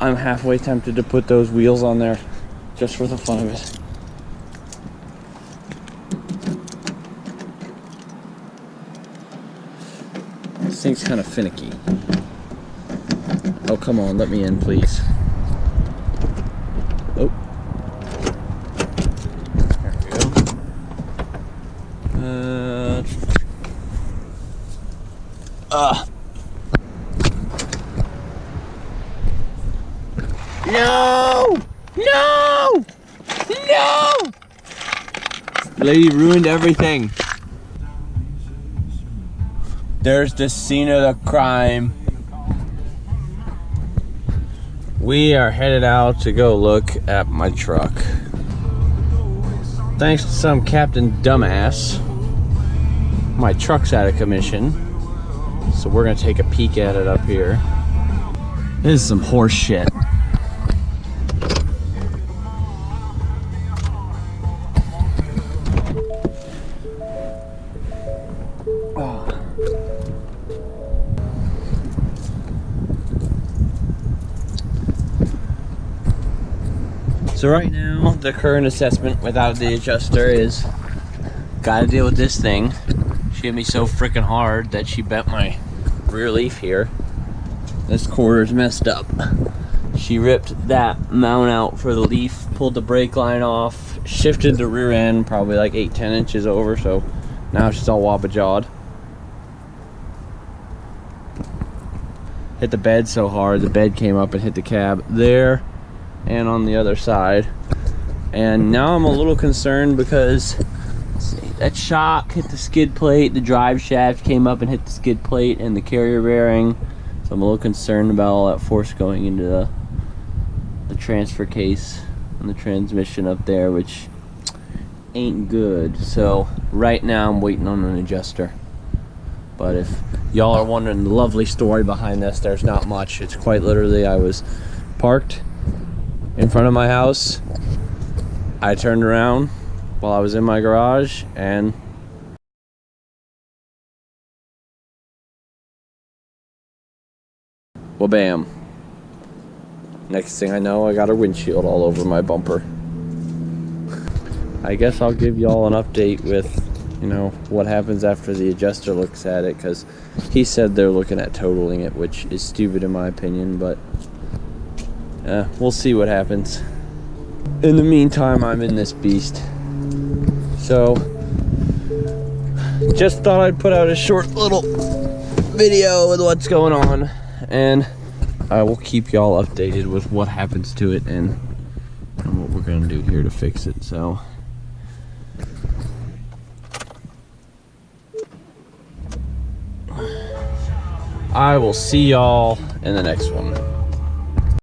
I'm halfway tempted to put those wheels on there just for the fun of it. This thing's kind of finicky. Oh, come on, let me in, please. Oh. There we go. No! No! No! Lady ruined everything. There's the scene of the crime. We are headed out to go look at my truck. Thanks to some Captain Dumbass, my truck's out of commission. So we're gonna take a peek at it up here. This is some horse shit. So right now, the current assessment without the adjuster is gotta deal with this thing. She hit me so freaking hard that she bent my rear leaf here. This quarter's messed up. She ripped that mount out for the leaf, pulled the brake line off, shifted the rear end probably like 8-10 inches over, so now she's all wabba-jawed. Hit the bed so hard, the bed came up and hit the cab there and on the other side. And now I'm a little concerned because that shock hit the skid plate, the drive shaft came up and hit the skid plate and the carrier bearing. So I'm a little concerned about all that force going into the transfer case and the transmission up there, which ain't good. So right now I'm waiting on an adjuster. But if y'all are wondering the lovely story behind this, there's not much. It's quite literally, I was parked in front of my house. I turned around while I was in my garage and well, bam. Next thing I know, I got a windshield all over my bumper. I guess I'll give y'all an update with, you know, what happens after the adjuster looks at it, because he said they're looking at totaling it, which is stupid in my opinion, but we'll see what happens. In the meantime, I'm in this beast. So, just thought I'd put out a short little video with what's going on, and I will keep y'all updated with what happens to it and what we're gonna do here to fix it. So, I will see y'all in the next one.